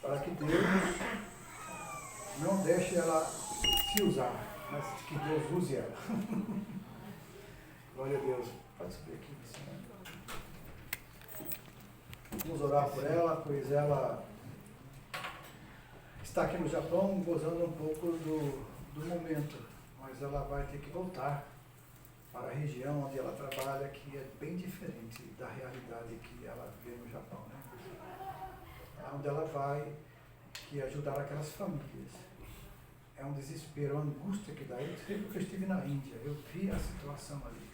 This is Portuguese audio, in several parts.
para que Deus não deixe ela se usar, mas que Deus use ela. Glória a Deus. Pode subir aqui, Senhor. Vamos orar por ela, pois ela está aqui no Japão gozando um pouco do momento, mas ela vai ter que voltar para a região onde ela trabalha, que é bem diferente da realidade que ela vê no Japão, né? Onde ela vai, que é ajudar aquelas famílias. É um desespero, uma angústia que dá. Eu sei porque eu estive na Índia, eu vi a situação ali.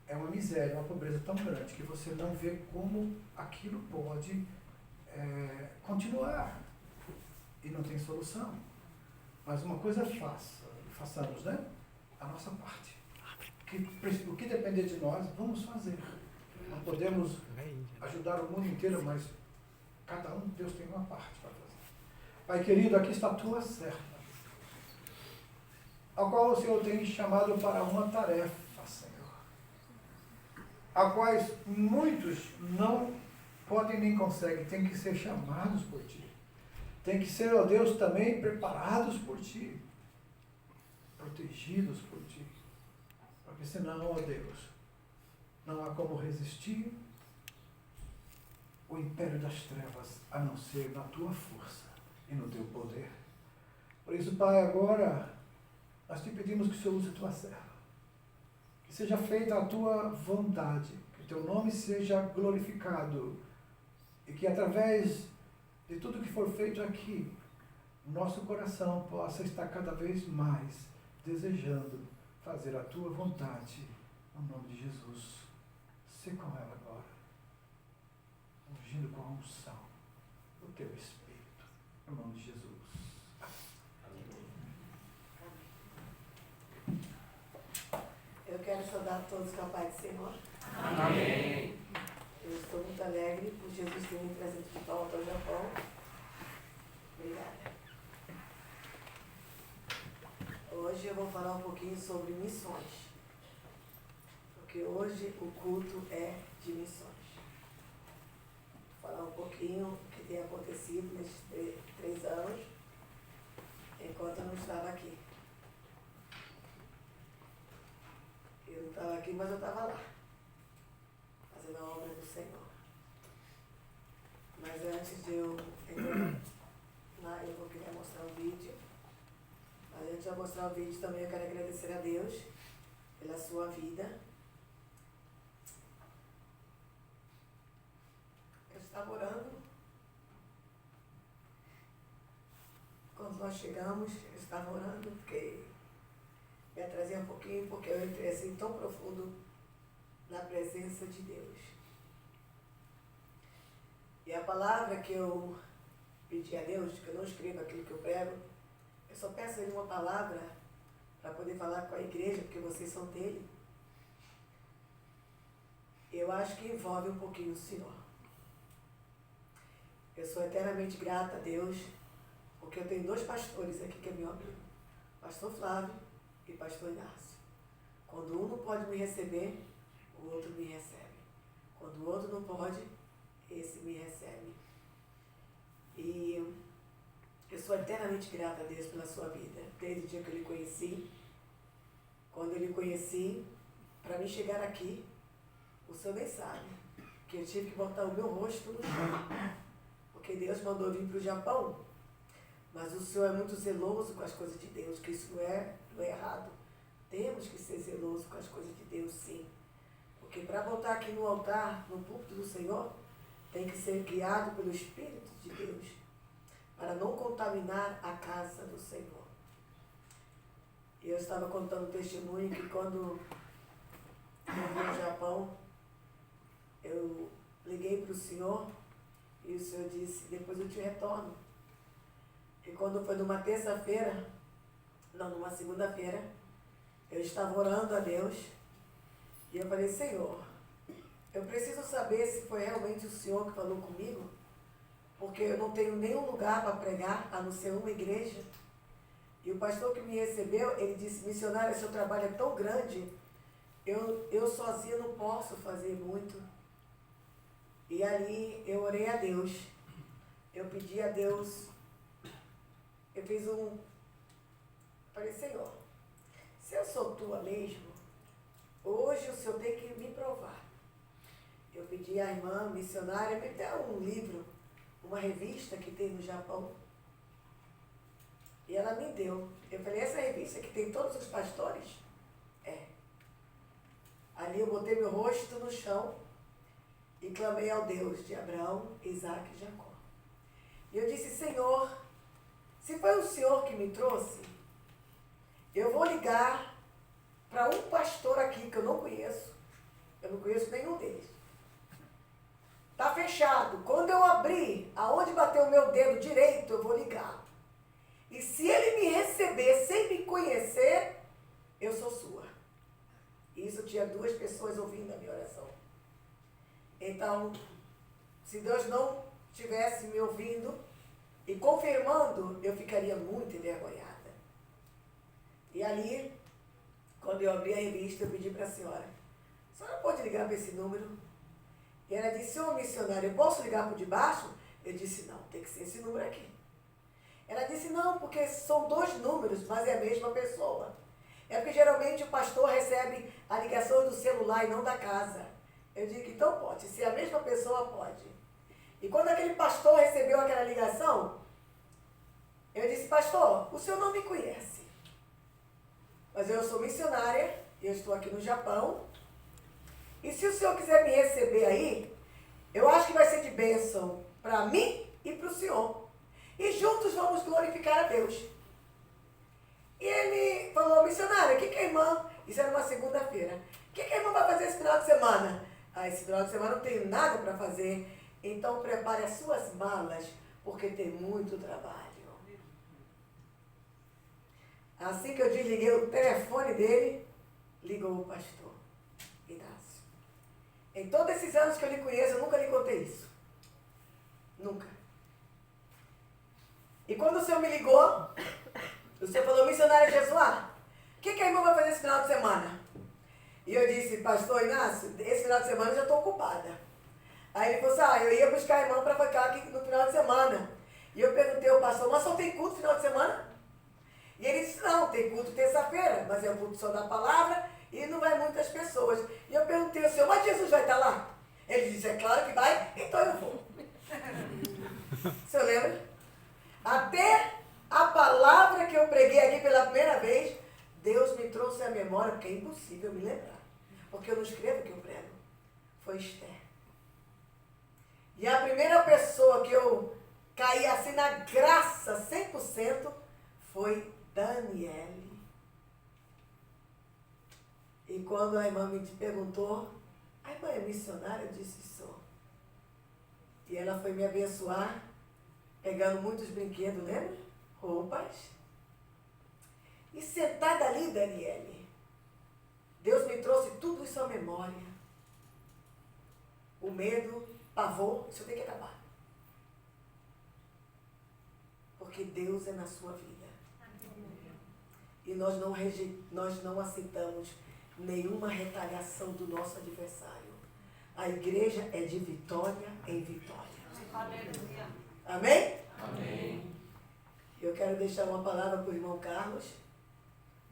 É uma miséria, uma pobreza tão grande que você não vê como aquilo pode continuar. E não tem solução. Mas uma coisa façamos, né? A nossa parte. O que depender de nós, vamos fazer. Não podemos ajudar o mundo inteiro, mas cada um, Deus tem uma parte para fazer. Pai querido, aqui está a tua serva, a qual o Senhor tem chamado para uma tarefa, Senhor, a quais muitos não podem nem conseguem, têm que ser chamados por Ti. Tem que ser, ó Deus, também preparados por Ti, protegidos por Ti, porque senão, ó Deus, não há como resistir o império das trevas, a não ser na Tua força e no Teu poder. Por isso, Pai, agora nós Te pedimos que o Senhor use a Tua serva, que seja feita a Tua vontade, que o Teu nome seja glorificado e que através de tudo que for feito aqui, nosso coração possa estar cada vez mais desejando fazer a Tua vontade, no nome de Jesus. Se com ela agora, ungindo com a unção do Teu Espírito, no nome de Jesus. Eu quero saudar a todos com a paz do Senhor. Amém. Eu estou muito alegre por Jesus ter me trazido de volta ao Japão. Obrigada. Hoje eu vou falar um pouquinho sobre missões. Porque hoje o culto é de missões. Vou falar um pouquinho do que tem acontecido nesses 3 anos, enquanto eu não estava aqui. Eu não estava aqui, mas eu estava lá, fazendo a obra do Senhor. Mas antes de eu entrar lá, eu vou querer mostrar um vídeo. Mas antes de eu mostrar o vídeo também, eu quero agradecer a Deus pela sua vida. Eu estava orando. Quando nós chegamos, eu estava orando, porque me atrasei um pouquinho, porque eu entrei assim tão profundo na presença de Deus. E a palavra que eu pedi a Deus, que eu não escrevo aquilo que eu prego, eu só peço a Ele uma palavra para poder falar com a igreja, porque vocês são dele. Eu acho que envolve um pouquinho o Senhor. Eu sou eternamente grata a Deus, porque eu tenho 2 pastores aqui que é meu amigo, pastor Flávio e pastor Inácio. Quando um não pode me receber, o outro me recebe. Quando o outro não pode, esse me recebe. E eu sou eternamente grata a Deus pela sua vida, desde o dia que eu lhe conheci. Quando eu lhe conheci, para mim chegar aqui, o senhor nem sabe, que eu tive que botar o meu rosto no chão, porque Deus mandou eu vir para o Japão, mas o senhor é muito zeloso com as coisas de Deus, que isso não é errado. Temos que ser zelosos com as coisas de Deus, sim. Porque para voltar aqui no altar, no púlpito do Senhor, tem que ser guiado pelo Espírito de Deus, para não contaminar a casa do Senhor. E eu estava contando um testemunho que quando eu vim ao Japão, eu liguei para o Senhor e o Senhor disse, depois eu te retorno. E quando foi numa terça-feira, não, numa segunda-feira, eu estava orando a Deus e eu falei, Senhor, eu preciso saber se foi realmente o Senhor que falou comigo, porque eu não tenho nenhum lugar para pregar, a não ser uma igreja. E o pastor que me recebeu, ele disse, missionária, seu trabalho é tão grande, eu sozinha não posso fazer muito. E ali eu orei a Deus eu pedi a Deus, eu fiz falei, Senhor, se eu sou tua mesmo, hoje o Senhor tem que me provar. Eu pedi à irmã missionária, me dê um livro, uma revista que tem no Japão. E ela me deu. Eu falei, essa revista que tem todos os pastores? É. Ali eu botei meu rosto no chão e clamei ao Deus de Abraão, Isaac e Jacó. E eu disse, Senhor, se foi o Senhor que me trouxe, eu vou ligar para um pastor aqui que eu não conheço nenhum deles. Está fechado. Quando eu abrir, aonde bater o meu dedo direito, eu vou ligar. E se ele me receber sem me conhecer, eu sou sua. Isso tinha 2 pessoas ouvindo a minha oração. Então, se Deus não tivesse me ouvindo e confirmando, eu ficaria muito envergonhada. E ali, quando eu abri a revista, eu pedi para a senhora pode ligar para esse número? E ela disse, ô missionário, eu posso ligar por debaixo? Eu disse, não, tem que ser esse número aqui. Ela disse, não, porque são 2 números, mas é a mesma pessoa. É porque geralmente o pastor recebe a ligação do celular e não da casa. Eu digo, então pode, se é a mesma pessoa, pode. E quando aquele pastor recebeu aquela ligação, eu disse, pastor, o senhor não me conhece, mas eu sou missionária, eu estou aqui no Japão, e se o senhor quiser me receber aí, eu acho que vai ser de bênção para mim e para o senhor. E juntos vamos glorificar a Deus. E ele falou, missionária, o que a irmã, isso era uma segunda-feira, o que a irmã vai fazer esse final de semana? Esse final de semana não tenho nada para fazer, então prepare as suas malas, porque tem muito trabalho. Assim que eu desliguei o telefone dele, ligou o pastor Inácio. Em todos esses anos que eu lhe conheço, eu nunca lhe contei isso. Nunca. E quando o senhor me ligou, o senhor falou, missionária Jesuá, o que a irmã vai fazer esse final de semana? E eu disse, pastor Inácio, esse final de semana eu já estou ocupada. Aí ele falou assim, eu ia buscar a irmã para ficar aqui no final de semana. E eu perguntei ao pastor, mas só tem culto no final de semana? E ele disse, não, tem culto terça-feira, mas é o culto só da palavra e não vai muitas pessoas. E eu perguntei ao senhor, mas Jesus vai estar lá? Ele disse, é claro que vai, então eu vou. O senhor lembra? Até a palavra que eu preguei aqui pela primeira vez, Deus me trouxe à memória, porque é impossível me lembrar. Porque eu não escrevo o que eu prego. Foi Esther. E a primeira pessoa que eu caí assim na graça 100% foi Daniele. E quando a irmã me perguntou, a irmã é missionária? Eu disse, sou. E ela foi me abençoar, pegando muitos brinquedos, lembra? Roupas. E sentada ali, Daniele, Deus me trouxe tudo isso à memória. O medo, pavor, isso tem que acabar. Porque Deus é na sua vida. E nós não aceitamos nenhuma retaliação do nosso adversário. A igreja é de vitória em vitória. Aleluia. Amém? Amém. Eu quero deixar uma palavra para o irmão Carlos.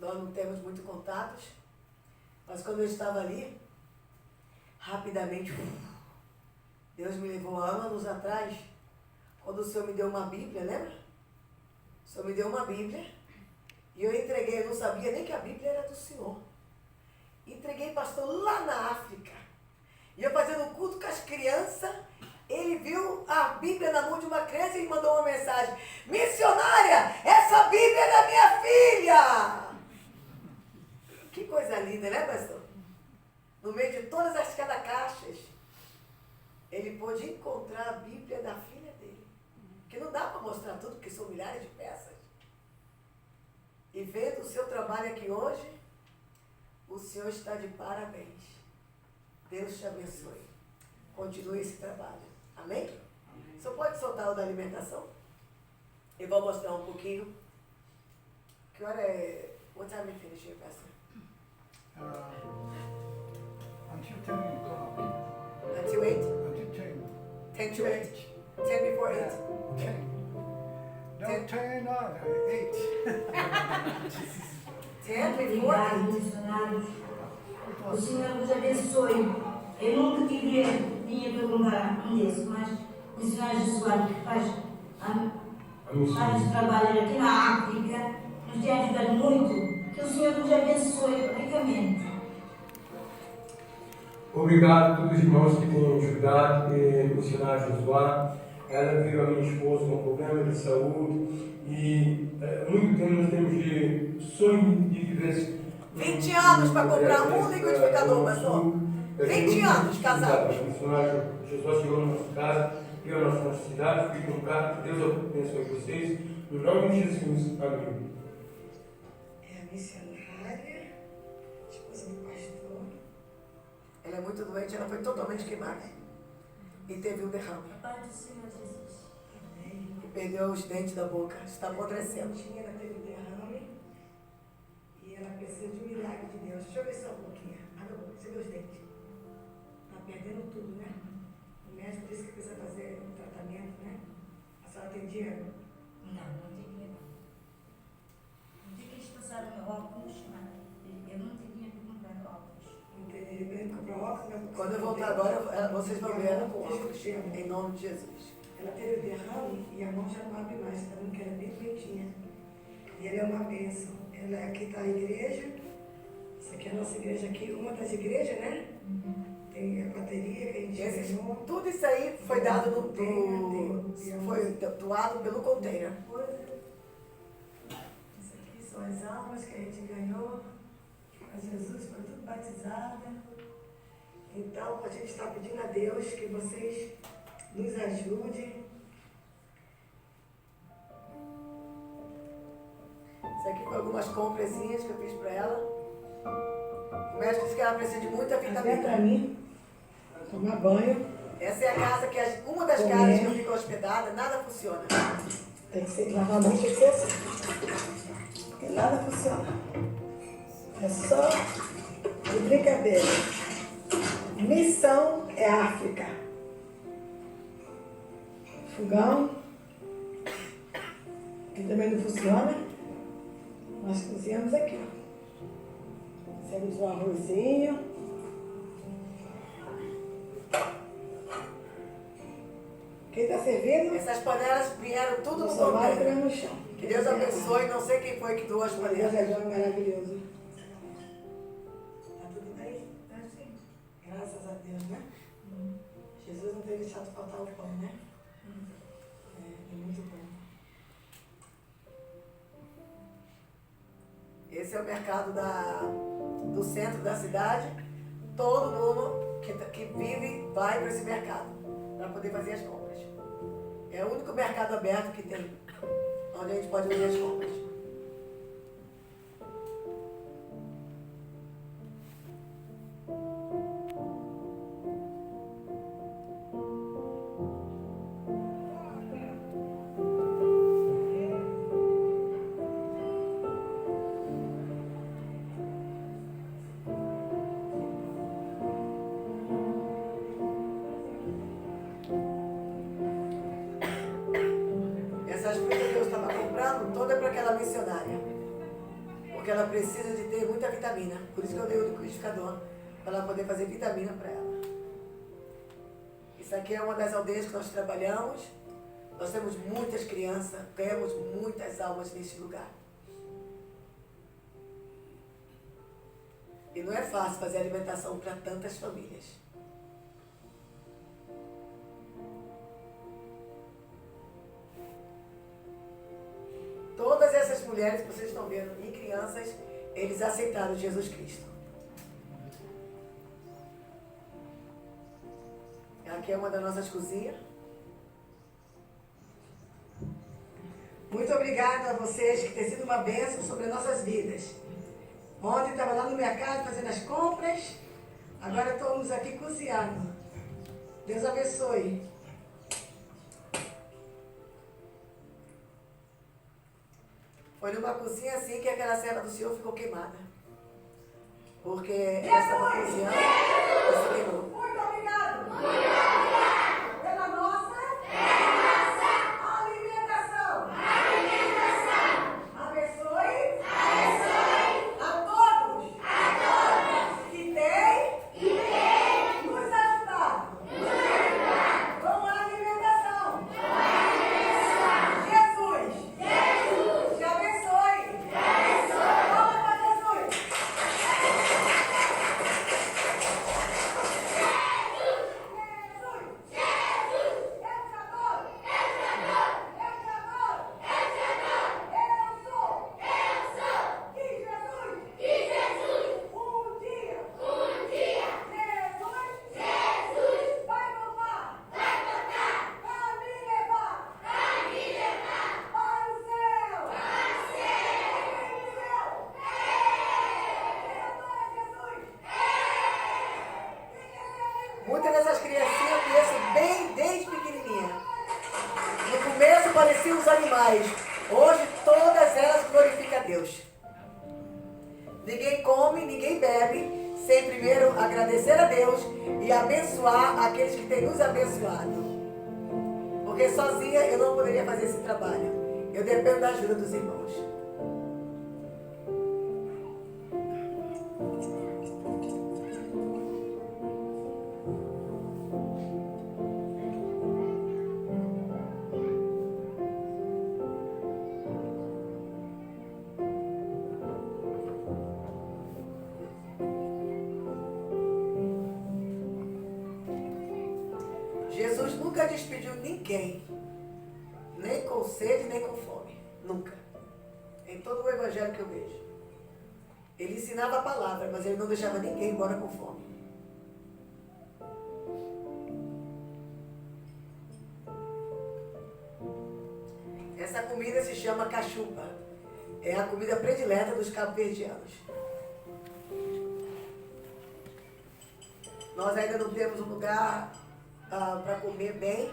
Nós não temos muito contatos, mas quando eu estava ali, rapidamente, Deus me levou há anos atrás, quando o Senhor me deu uma Bíblia, lembra? O Senhor me deu uma Bíblia, e eu entreguei, eu não sabia nem que a Bíblia era do Senhor. Entreguei, pastor, lá na África. E eu fazendo um culto com as crianças, ele viu a Bíblia na mão de uma criança e mandou uma mensagem, missionária, essa Bíblia é da minha filha! Que coisa linda, né, pastor? No meio de todas as caixas, ele pôde encontrar a Bíblia da filha dele. Que não dá para mostrar tudo, porque são milhares de peças. E vendo o seu trabalho aqui hoje, o senhor está de parabéns. Deus te abençoe. Continue esse trabalho. Amém? Amém. O senhor pode soltar o da alimentação? Eu vou mostrar um pouquinho. Que hora é... What time we finish here, pastor? Until 10 o'clock. Until 8? Until 10. 10 to 8. 10 before 8. 10, 8. 10 Obrigado, before. missionários. O Senhor vos abençoe. Eu nunca tive vinha perguntar um desses, mas o missionário Josué, que faz vários trabalhos aqui na África, nos tem ajudado muito. Que o Senhor vos abençoe ricamente. Obrigado a todos os irmãos que têm ajudado, missionário Josué. Ela viu a minha esposa com problema de saúde e há muito tempo nós temos de sonho de viver 20 anos para comprar um liquidificador, pastor. 20 anos casados. O missionário Josué chegou na nossa casa, viu a nossa necessidade, fica um carro. Deus abençoe vocês. No nome de Jesus. Amém. É a missionária, esposa do pastor. Ela é muito doente, ela foi totalmente queimada. E teve um derrame. Pai do Senhor Jesus. E perdeu os dentes da boca. Está apodrecendo. Ela teve um derrame e ela precisa de um milagre de Deus. Deixa eu ver só um pouquinho. Abre a boca, você vê os dentes. Está perdendo tudo, né? O médico disse que precisa fazer um tratamento, né? A senhora tem dinheiro? Não tinha. No dia que eles passaram o meu óculos, eu não tinha que comprar óculos. Não tem dinheiro para comprar óculos, mas Quando eu voltar agora, vocês vão ver ela com óculos. Em nome de Jesus. ela teve o derrame e a mão já não abre mais, tá vendo que ela é bem feitinha. E ela é uma bênção. Ela, aqui está a igreja. Isso aqui é a nossa igreja aqui, uma das igrejas, né? Tem a bateria que a gente ganhou. Tudo isso aí foi dado foi doado pelo container. Isso aqui são as almas que a gente ganhou. A Jesus foi tudo batizada. Então, a gente está pedindo a Deus que vocês nos ajudem. Isso aqui foi algumas compresinhas que eu fiz para ela. O médico disse que ela precisa de muita Até para vitamina. mim, tomar banho, Essa é a casa que uma das casas que eu fico hospedada, nada funciona. tem que ser, lavar a mão, tem que ser assim. Porque nada funciona. É só de brincadeira. Missão é África. Fogão, que também não funciona. Nós cozinhamos aqui, ó. Fizemos um arrozinho. Quem está servindo? Essas panelas vieram tudo no Nossa máscara container. no chão. Que Deus abençoe, não sei quem foi que doou as Deus panelas. é bom e maravilhoso. Tá tudo bem? Tá sim. Graças a Deus, né? Jesus não tem deixado faltar o pão, né? É muito bom. Esse é o mercado do centro da cidade. Todo mundo que vive vai para esse mercado para poder fazer as compras. É o único mercado aberto que tem, onde a gente pode fazer as compras. Essas frutas que eu estava comprando, toda é para aquela missionária. Porque ela precisa de ter muita vitamina. Por isso que eu dei o liquidificador, para ela poder fazer vitamina para ela. Isso aqui é uma das aldeias que nós trabalhamos. Nós temos muitas crianças, ganhamos muitas almas neste lugar. E não é fácil fazer alimentação para tantas famílias. Todas essas mulheres que vocês estão vendo e crianças, eles aceitaram Jesus Cristo. Aqui é uma das nossas cozinhas. Muito obrigada a vocês, que tem sido uma bênção sobre as nossas vidas. Ontem estava lá no mercado fazendo as compras, agora estamos aqui cozinhando. Deus abençoe. Foi numa cozinha assim que aquela serva do Senhor ficou queimada. Porque ela estava cozinhando e se queimou. Muito obrigado. Pela nossa alimentação. No começo pareciam os animais. Hoje todas elas glorificam a Deus. Ninguém come, ninguém bebe, sem primeiro agradecer a Deus e abençoar aqueles que têm nos abençoado. Porque sozinha eu não poderia fazer esse trabalho. Eu dependo da ajuda dos irmãos. Jesus nunca despediu ninguém, nem com sede, nem com fome. Nunca. Em todo o evangelho que eu vejo. Ele ensinava a palavra, mas ele não deixava ninguém embora com fome. Essa comida se chama cachupa. É a comida predileta dos cabo-verdianos. Nós ainda não temos um lugar para comer bem,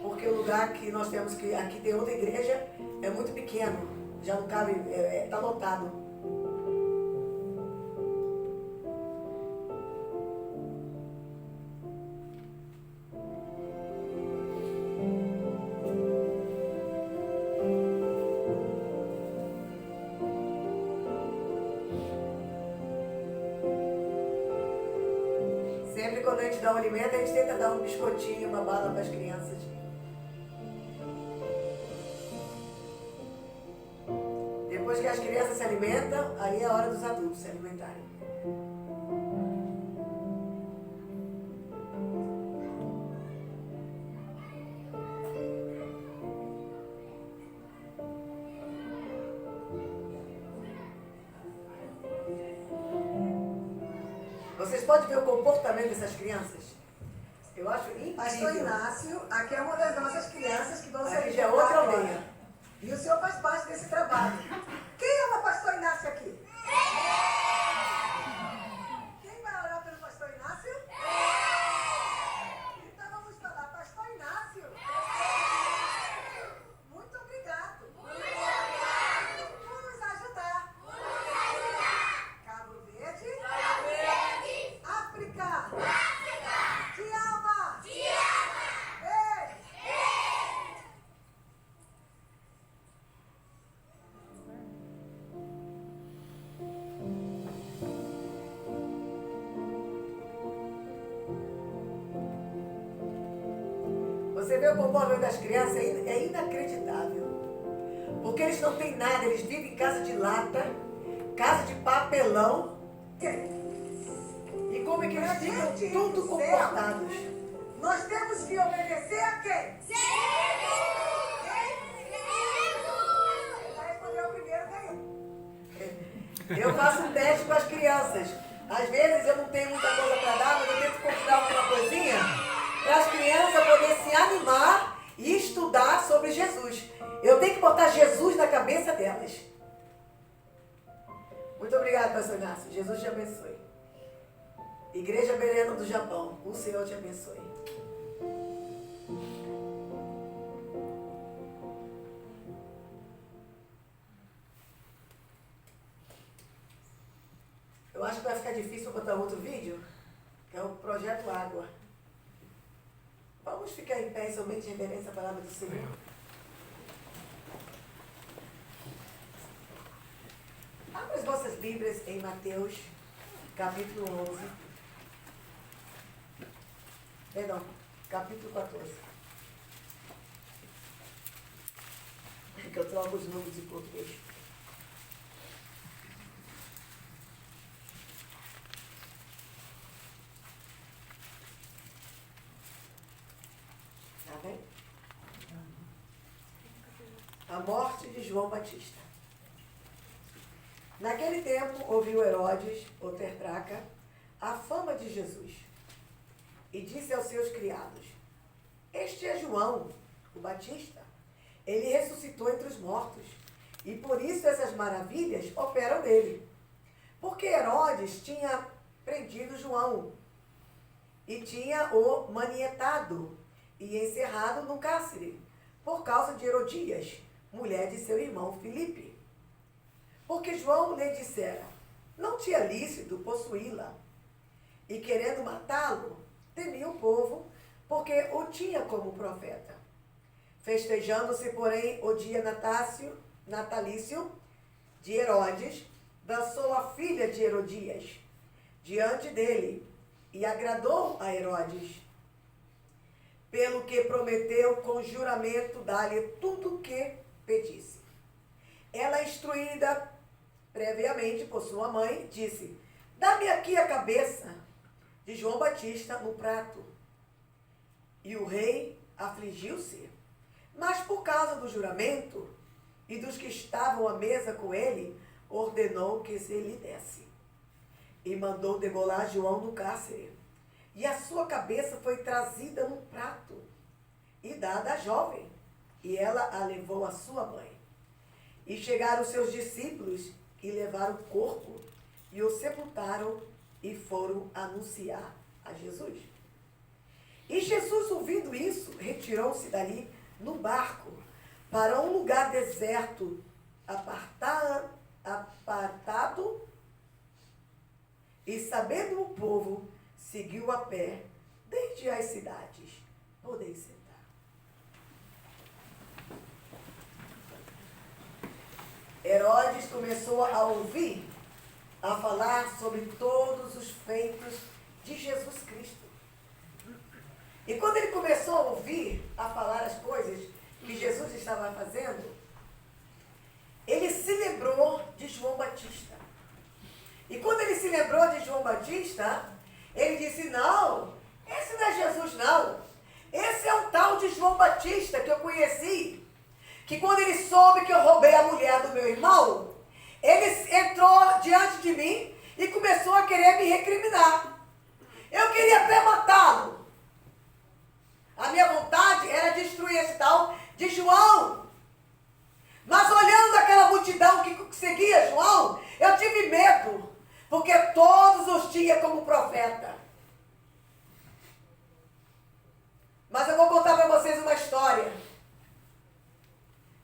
porque o lugar que nós temos, que aqui tem outra igreja, é muito pequeno, já não cabe, está lotado. Sempre quando a gente dá um alimento, a gente tenta dar um biscoitinho, uma bala para as crianças. Depois que as crianças se alimentam, aí é a hora dos adultos se alimentarem. Vocês podem ver o comportamento dessas crianças? Eu acho Pastor incrível. Inácio, aqui é uma das nossas crianças que vão ser Aqui já é outra agora. aldeia. E o senhor faz parte desse trabalho. Quem ama Pastor Inácio aqui? Quem vai orar pelo Pastor Inácio? Então vamos falar, Pastor Inácio. Muito obrigado. Por nos ajudar. Cabo Verde. África. Te ama. Ei. Você vê o comportamento das crianças, é inacreditável. Porque eles não têm nada, eles vivem em casa de lata, casa de papelão. E como é que eles ficam tudo comportados? Nós temos que obedecer a quem? Vai responder o primeiro, ganhou. Eu faço um teste com as crianças. Às vezes eu não tenho muita coisa para dar, mas eu tento comprar alguma coisinha para as crianças poderem se animar e estudar sobre Jesus. Eu tenho que botar Jesus na cabeça delas. Muito obrigada, pastor Inácio. Jesus te abençoe. Igreja Bereno do Japão, o Senhor te abençoe. Eu acho que vai ficar difícil botar outro vídeo, que é o Projeto Água. Vamos ficar em pé somente em reverência à palavra do Senhor. Abra as vossas Bíblias em Mateus, capítulo 11. Perdão, capítulo 14. Que eu troco os números em português. Tá bem? A morte de João Batista. Naquele tempo, ouviu Herodes, o tetrarca, a fama de Jesus. E disse aos seus criados: Este é João, o Batista. Ele ressuscitou entre os mortos. E por isso essas maravilhas operam nele. Porque Herodes tinha prendido João. E tinha o manietado e encerrado no cárcere, por causa de Herodias, mulher de seu irmão Filipe. Porque João lhe dissera, não tinha lícito possuí-la. E querendo matá-lo, temia o povo, porque o tinha como profeta. Festejando-se, porém, o dia natalício de Herodes, dançou a filha de Herodias diante dele, e agradou a Herodes, pelo que prometeu com juramento dar-lhe tudo o que pedisse. Ela, instruída previamente por sua mãe, disse, dá-me aqui a cabeça de João Batista no prato. E o rei afligiu-se, mas por causa do juramento e dos que estavam à mesa com ele, ordenou que se lhe desse. E mandou degolar João no cárcere. E a sua cabeça foi trazida num prato e dada à jovem. E ela a levou à sua mãe. E chegaram seus discípulos e levaram o corpo e o sepultaram e foram anunciar a Jesus. E Jesus, ouvindo isso, retirou-se dali no barco para um lugar deserto, apartado, e sabendo o povo, seguiu a pé desde as cidades. Podem sentar. Herodes começou a ouvir, a falar sobre todos os feitos de Jesus Cristo. E quando ele começou a ouvir, a falar as coisas que Jesus estava fazendo, ele se lembrou de João Batista. E quando ele se lembrou de João Batista, ele disse, não, esse não é Jesus não. Esse é o tal de João Batista que eu conheci. Que quando ele soube que eu roubei a mulher do meu irmão, ele entrou diante de mim e começou a querer me recriminar. Eu queria até matá-lo. A minha vontade era destruir esse tal de João. Mas olhando aquela multidão que seguia João, eu tive medo. Porque todos os tinha como profeta. Mas eu vou contar para vocês uma história.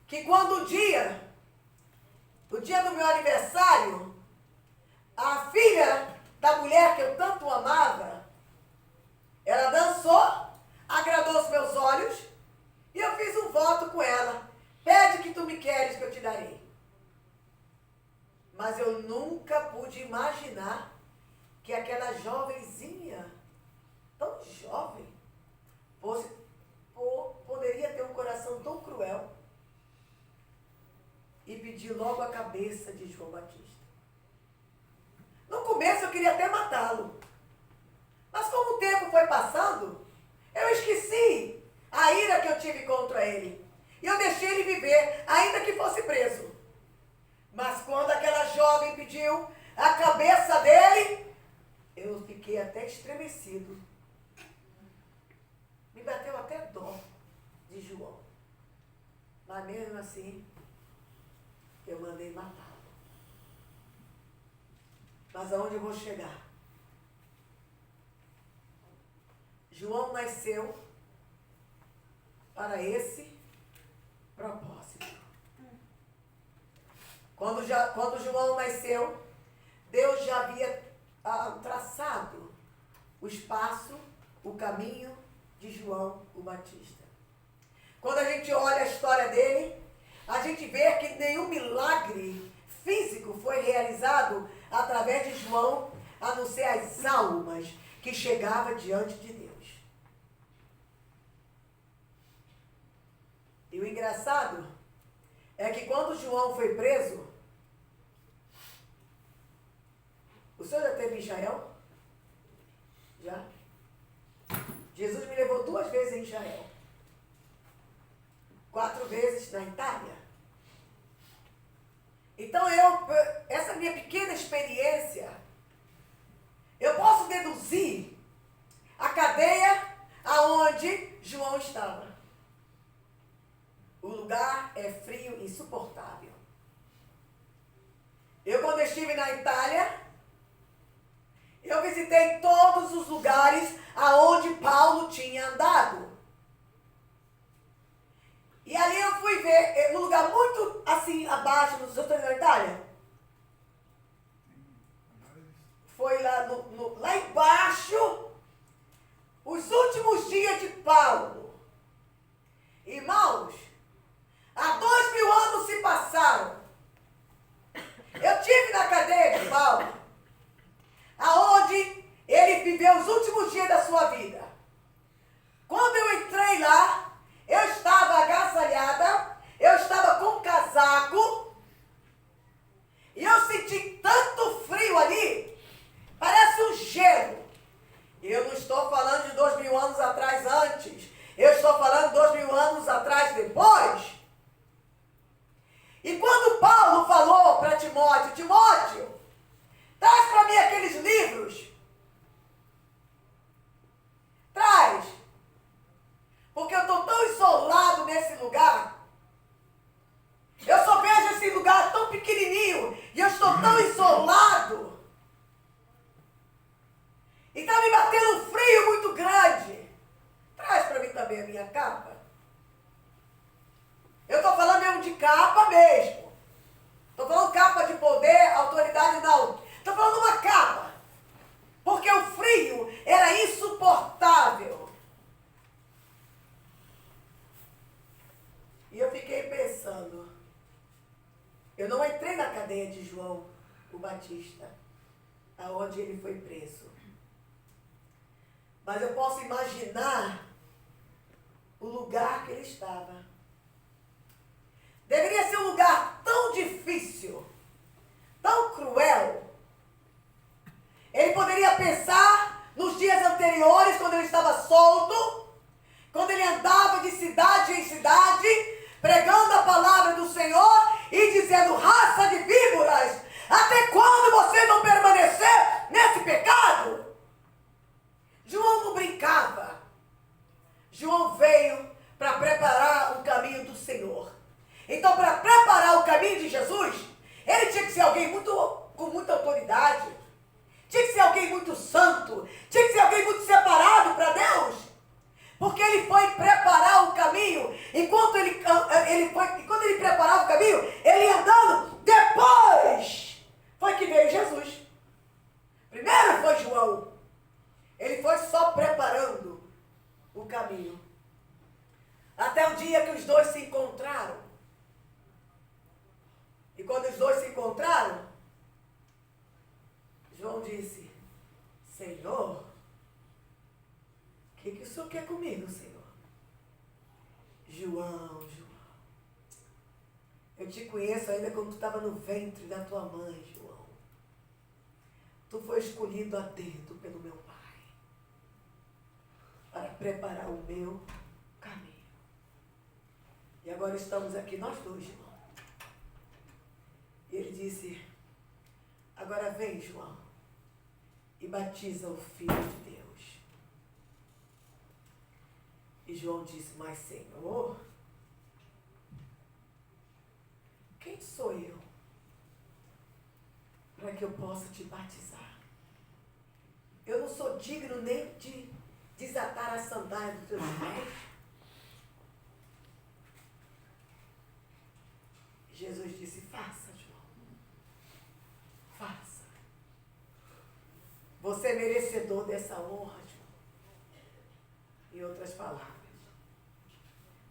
Que quando o dia do meu aniversário, a filha da mulher que eu tanto amava, ela dançou, agradou os meus olhos, e eu fiz um voto com ela. Pede que tu me queres que eu te darei. Mas eu nunca pude imaginar que aquela jovenzinha, tão jovem, poderia ter um coração tão cruel e pedir logo a cabeça de João Batista. No começo eu queria até matá-lo. Mas como o tempo foi passando, eu esqueci a ira que eu tive contra ele. E eu deixei ele viver, ainda que fosse preso. Mas quando aquela jovem pediu a cabeça dele, eu fiquei até estremecido. Me bateu até dó de João. Mas mesmo assim, eu mandei matá-lo. Mas aonde eu vou chegar? João nasceu para esse propósito. Quando João nasceu, Deus já havia traçado o espaço, o caminho de João o Batista. Quando a gente olha a história dele, a gente vê que nenhum milagre físico foi realizado através de João, a não ser as almas que chegavam diante de Deus. E o engraçado é que quando João foi preso, o senhor já esteve em Israel? Já? Jesus me levou 2 vezes em Israel. 4 vezes na Itália. Então essa minha pequena experiência, eu posso deduzir a cadeia aonde João estava. O lugar é frio e insuportável. Eu, quando estive na Itália, eu visitei todos os lugares aonde Paulo tinha andado. E viver num lugar muito assim abaixo dos outros na Itália? Foi lá, lá embaixo, os últimos dias de Paulo. Irmãos, há 2000 anos se passaram. Eu tive na cadeia de Paulo, aonde ele viveu os últimos dias da sua vida. Quando eu entrei lá, eu estava agasalhada, eu estava com casaco, e eu senti tanto frio ali, parece um gelo. Eu não estou falando de 2000 anos atrás antes, eu estou falando de 2000 anos atrás depois. E quando Paulo falou para Timóteo, Timóteo, traz para mim aqueles livros. Traz. Porque eu estou tão isolado nesse lugar. Eu só vejo esse lugar tão pequenininho. E eu estou tão isolado. E está me batendo um frio muito grande. Traz para mim também a minha capa. Eu estou falando mesmo de capa mesmo. Estou falando capa de poder, autoridade, não. Estou falando uma capa. Porque o frio era insuportável. E eu fiquei pensando. Eu não entrei na cadeia de João o Batista, aonde ele foi preso. Mas eu posso imaginar o lugar que ele estava. Deveria ser um lugar tão difícil, tão cruel. Ele poderia pensar nos dias anteriores, quando ele estava solto, quando ele andava de cidade em cidade, pregando a palavra do Senhor e dizendo: raça de víboras, até quando vocês vão permanecer nesse pecado? João não brincava. João veio para preparar o caminho do Senhor. Então, para preparar o caminho de Jesus, ele tinha que ser alguém com muita autoridade. Tinha que ser alguém muito santo. Tinha que ser alguém muito separado para Deus. Porque ele foi preparar o caminho. Enquanto ele preparava o caminho, ele ia andando. Depois foi que veio Jesus. Primeiro foi João. Ele foi só preparando o caminho. Até o dia que os dois se encontraram. E quando os dois se encontraram, João disse: Senhor, o que o Senhor quer comigo, Senhor? João, eu te conheço ainda quando tu estava no ventre da tua mãe, João. Tu foi escolhido a dedo pelo meu Pai para preparar o meu caminho. E agora estamos aqui nós dois, irmão. E ele disse: agora vem, João, e batiza o Filho de Deus. E João disse: mas Senhor, quem sou eu para que eu possa te batizar? Eu não sou digno nem de desatar a sandália dos teus pés. Jesus disse: faça, João. Faça. Você é merecedor dessa honra, João. Em outras palavras.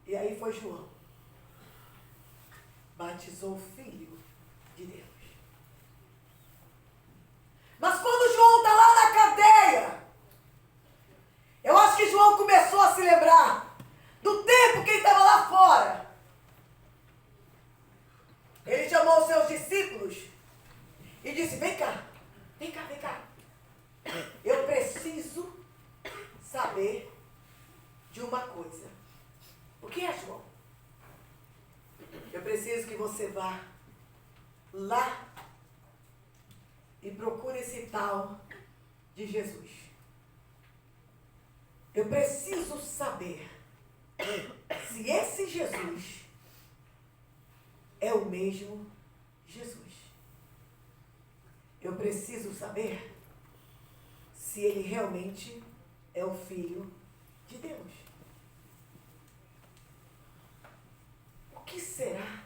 E aí foi João. Batizou o Filho de Deus. Mas quando João está lá na cadeia, eu acho que João começou a se lembrar do tempo que ele estava lá fora. Ele chamou os seus discípulos e disse: vem cá, vem cá, vem cá. Eu preciso saber de uma coisa. O que é, João? Eu preciso que você vá lá e procure esse tal de Jesus. Eu preciso saber se esse Jesus é o mesmo Jesus. Eu preciso saber se ele realmente é o Filho de Deus. O que que será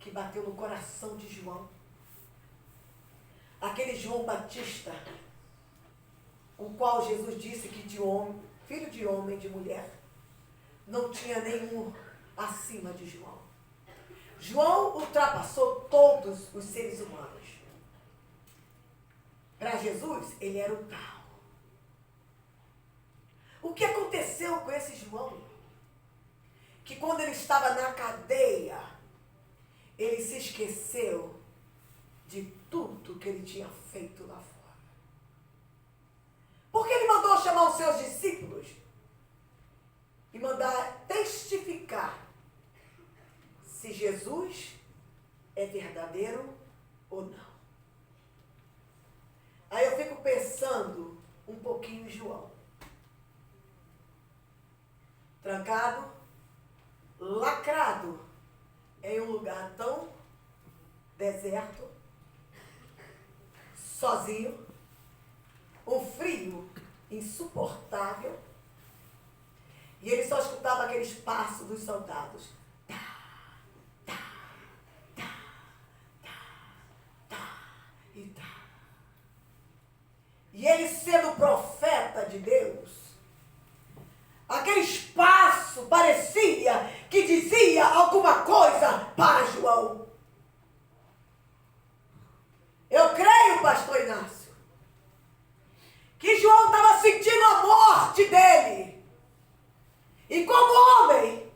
que bateu no coração de João? Aquele João Batista, o qual Jesus disse que de homem, filho de homem e de mulher, não tinha nenhum acima de João. João ultrapassou todos os seres humanos. Para Jesus, ele era o tal. O que aconteceu com esse João? Que quando ele estava na cadeia, ele se esqueceu de tudo que ele tinha feito lá fora. Porque ele mandou chamar os seus discípulos e mandar testificar se Jesus é verdadeiro ou não. Aí eu fico pensando um pouquinho em João. Trancado, lacrado em um lugar tão deserto, sozinho, um frio insuportável, e ele só escutava aqueles passos dos soldados. Tá, tá, tá, tá, tá e tá. E ele sendo profeta de Deus, aquele espaço parecia que dizia alguma coisa para João. Eu creio, pastor Inácio, que João estava sentindo a morte dele. E como homem,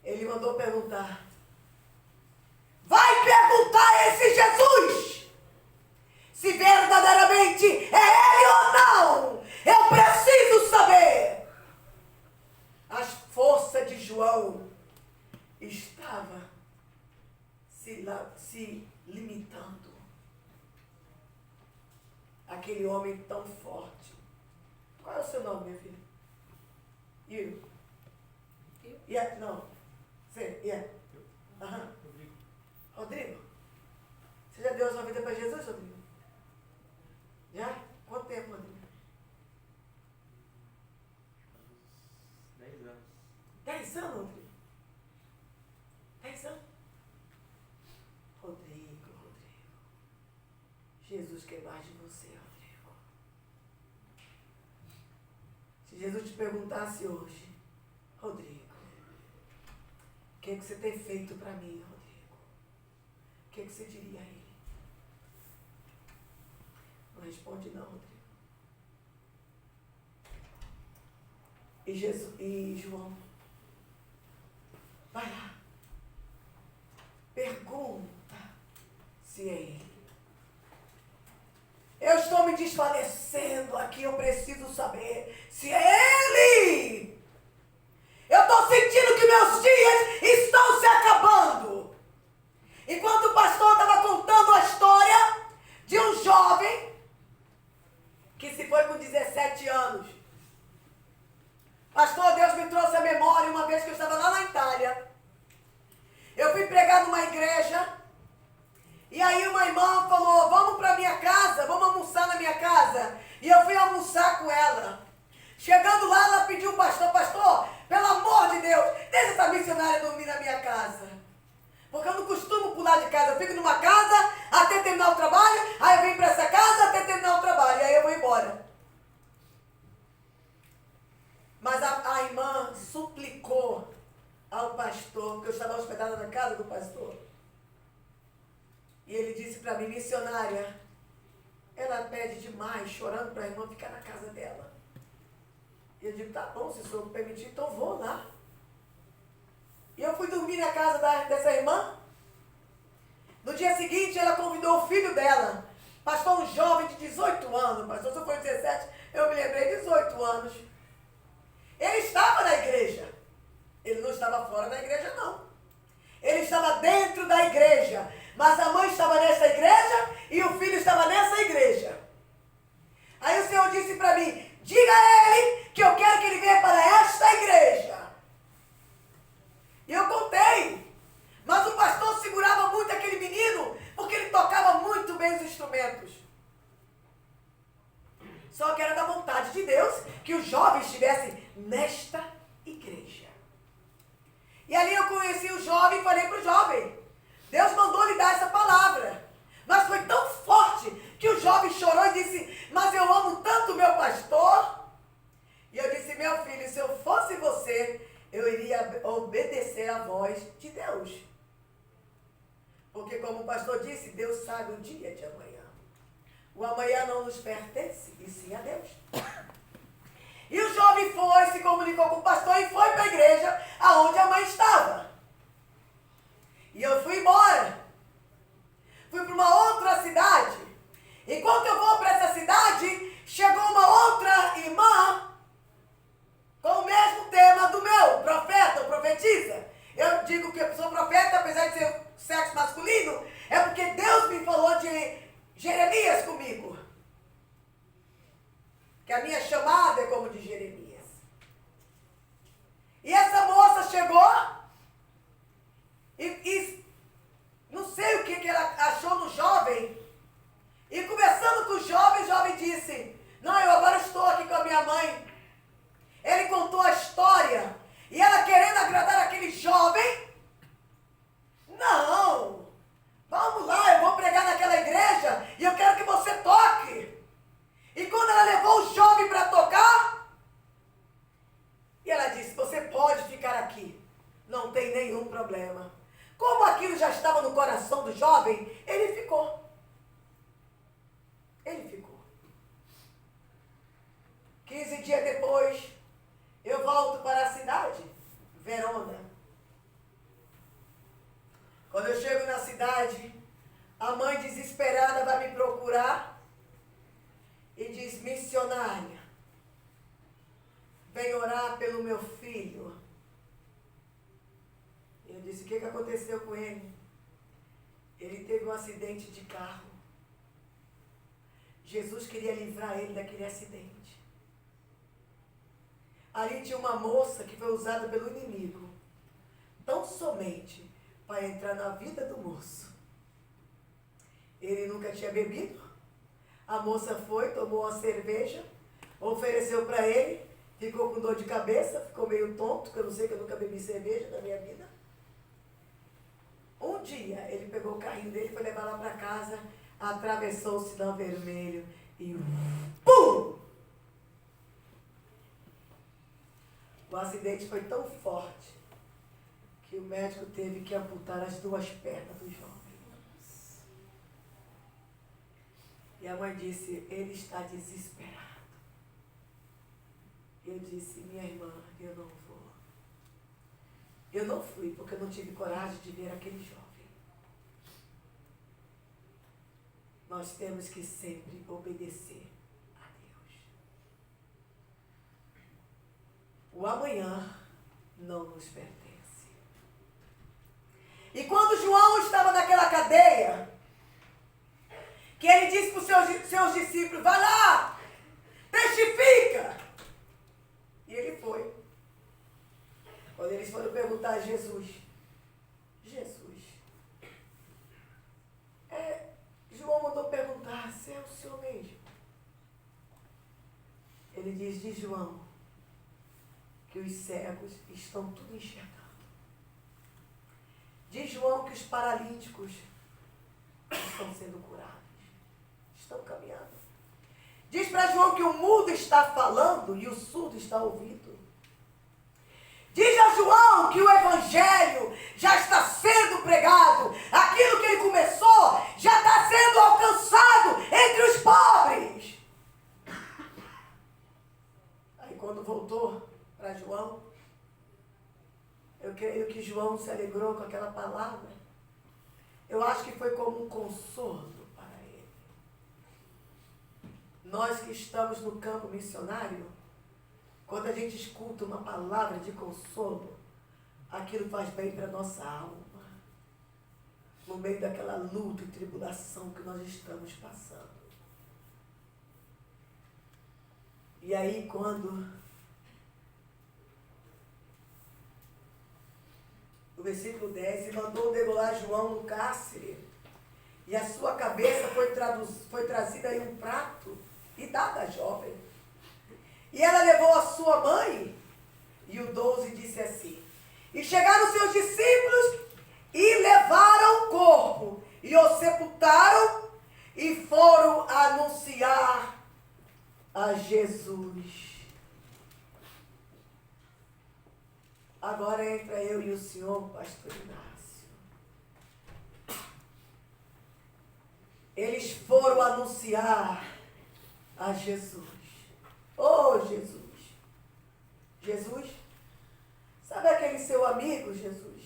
ele mandou perguntar. Vai perguntar a esse Jesus se verdadeiramente é ele ou não. Eu preciso saber. As forças de João estavam se limitando. Aquele homem tão forte. Qual é o seu nome, minha filha? You? Yeah, não. Você, yeah. Aham. Rodrigo. Você já deu a sua vida para Jesus, Rodrigo? Já? Quanto tempo, Rodrigo? 10 anos. 10 anos, Rodrigo? 10 anos? Rodrigo. Jesus quer mais de você, Rodrigo. Se Jesus te perguntasse hoje, Rodrigo, o que você tem feito para mim, Rodrigo? O que você diria a ele? Não responde não, Rodrigo. E João, vai lá, pergunta se é ele. Eu estou me desfalecendo aqui, eu preciso saber se é ele. Eu estou sentindo que meus dias estão se acabando. Enquanto o pastor estava contando a história de um jovem que se foi com 17 anos. Pastor, Deus me trouxe a memória uma vez que eu estava lá na Itália. Eu fui pregar numa igreja. E aí uma irmã falou, vamos para minha casa, vamos almoçar na minha casa. E eu fui almoçar com ela. Chegando lá, ela pediu ao pastor, pastor, pelo amor de Deus, deixa essa missionária dormir na minha casa. Porque eu não costumo pular de casa, eu fico numa casa até terminar o trabalho, aí eu venho para essa casa até terminar o trabalho, e aí eu vou embora. Mas a irmã suplicou ao pastor, porque eu estava hospedada na casa do pastor. E ele disse para mim, missionária, ela pede demais, chorando para a irmã ficar na casa dela. E eu digo, tá bom, se o senhor permitir, então vou lá. E eu fui dormir na casa dessa irmã. No dia seguinte, ela convidou o filho dela, pastor, um jovem de 18 anos, pastor, se eu for 17, eu me lembrei, 18 anos. Ele estava na igreja. Ele não estava fora da igreja, não. Ele estava dentro da igreja. Mas a mãe estava nessa igreja e o filho estava nessa igreja. Aí o Senhor disse para mim, diga a ele que eu quero que ele venha para esta igreja. E eu contei. Mas o pastor segurava muito aquele menino porque ele tocava muito bem os instrumentos. Só que era da vontade de Deus que os jovens estivessem nesta igreja. conheci o jovem e falei para o jovem. Deus mandou lhe dar essa palavra. Mas foi tão forte que o jovem chorou e disse, mas eu amo tanto o meu pastor. E eu disse, meu filho, se eu fosse você, eu iria obedecer à voz de Deus. Porque como o pastor disse, Deus sabe o dia de amanhã. O amanhã não nos pertence, e sim a Deus. E o jovem foi, se comunicou com o pastor e foi para a igreja aonde a mãe estava. E eu fui embora. Fui para uma outra cidade. Enquanto eu vou para essa cidade, chegou uma outra irmã com o mesmo tema do meu, profeta ou profetisa. Eu digo que eu sou profeta, apesar de ser sexo masculino, é porque Deus me falou de Jeremias comigo. Que a minha chamada é como de Jeremias. E essa moça chegou e não sei o que ela achou no jovem. E conversando com o jovem disse, não, eu agora estou aqui com a minha mãe. Ele contou a história. E ela querendo agradar aquele jovem. Não, vamos lá, eu vou pregar naquela igreja e eu quero que você toque. E quando ela levou o jovem para tocar, e ela disse, você pode ficar aqui, não tem nenhum problema. Como aquilo já estava no coração do jovem, ele ficou. Ele ficou. 15 dias depois, eu volto para a cidade, Verona. Quando eu chego na cidade, a mãe desesperada vai me procurar e diz, missionária, vem orar pelo meu filho. Eu disse, o que aconteceu com ele? Ele teve um acidente de carro. Jesus queria livrar ele daquele acidente. Ali tinha uma moça que foi usada pelo inimigo, tão somente para entrar na vida do moço. Ele nunca tinha bebido. A moça foi, tomou uma cerveja, ofereceu para ele, ficou com dor de cabeça, ficou meio tonto, que eu não sei, que eu nunca bebi cerveja na minha vida. Um dia, ele pegou o carrinho dele, foi levar lá para casa, atravessou o sinal vermelho e pum! O acidente foi tão forte que o médico teve que amputar as duas pernas do jovem. E a mãe disse, ele está desesperado. Eu disse, minha irmã, eu não vou. Eu não fui porque eu não tive coragem de ver aquele jovem. Nós temos que sempre obedecer a Deus. O amanhã não nos pertence. E quando João estava naquela cadeia, que ele disse para os seus discípulos, vai lá, testifica. E ele foi. Quando eles foram perguntar a Jesus, João mandou perguntar, se é o Senhor mesmo? Ele diz de João, que os cegos estão tudo enxergando. Diz João que os paralíticos estão sendo curados. Estão caminhando. Diz para João que o mudo está falando e o surdo está ouvindo. Diz a João que o evangelho já está sendo pregado. Aquilo que ele começou já está sendo alcançado entre os pobres. Aí quando voltou para João, eu creio que João se alegrou com aquela palavra. Eu acho que foi como um consolo para ele. Nós que estamos no campo missionário, quando a gente escuta uma palavra de consolo, aquilo faz bem para a nossa alma. No meio daquela luta e tribulação que nós estamos passando. E aí quando no versículo 10, e mandou degolar João no cárcere, e a sua cabeça foi trazida em um prato e dada à jovem. E ela levou a sua mãe, e o 12 disse assim, e chegaram seus discípulos Agora entra eu e o senhor, pastor Inácio. Eles foram anunciar a Jesus. Oh, Jesus. Jesus, sabe aquele seu amigo, Jesus?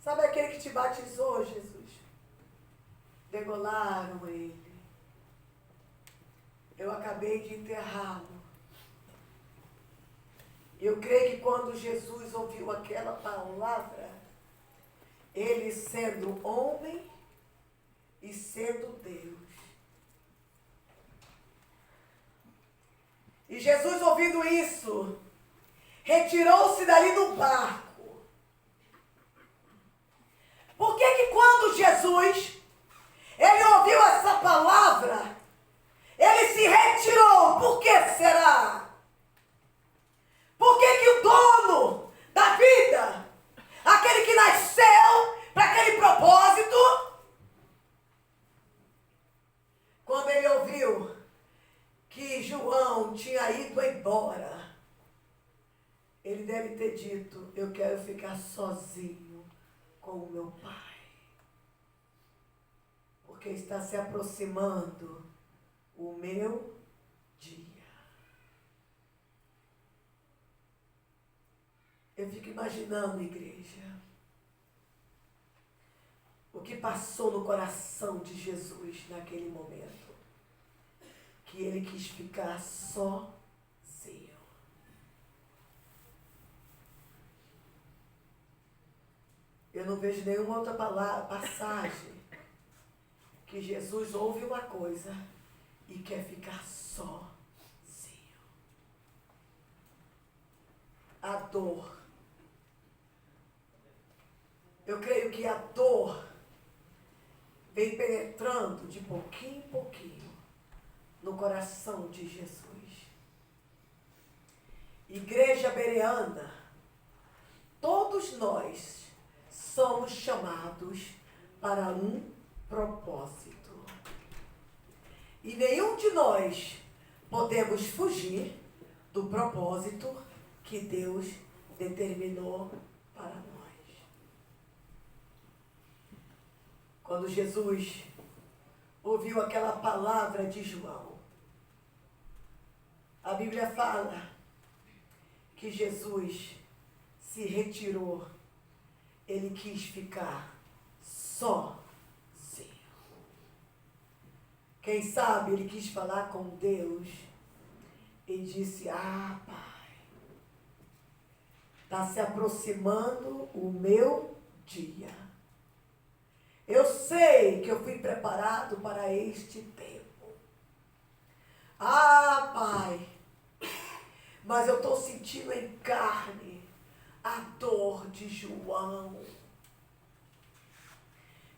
Sabe aquele que te batizou, Jesus? Degolaram ele. Eu acabei de enterrá-lo. Eu creio que quando Jesus ouviu aquela palavra, ele sendo homem e sendo Deus. E Jesus, ouvindo isso, retirou-se dali do barco. Por que que quando Jesus, ele ouviu essa palavra, ele se retirou? Por que será? Por que que o dono da vida, aquele que nasceu para aquele propósito, quando ele ouviu que João tinha ido embora, ele deve ter dito: eu quero ficar sozinho com o meu pai, porque está se aproximando o meu dia. Eu fico imaginando, igreja, o que passou no coração de Jesus naquele momento, que ele quis ficar sozinho. Eu não vejo nenhuma outra passagem que Jesus ouve uma coisa e quer ficar sozinho. A dor. Eu creio que a dor vem penetrando de pouquinho em pouquinho no coração de Jesus. Igreja bereana, todos nós somos chamados para um propósito. E nenhum de nós podemos fugir do propósito que Deus determinou para nós. Quando Jesus ouviu aquela palavra de João, a Bíblia fala que Jesus se retirou, ele quis ficar sozinho. Quem sabe ele quis falar com Deus e disse: ah, Pai, está se aproximando o meu dia. Eu sei que eu fui preparado para este tempo. Ah, Pai, mas eu estou sentindo em carne a dor de João.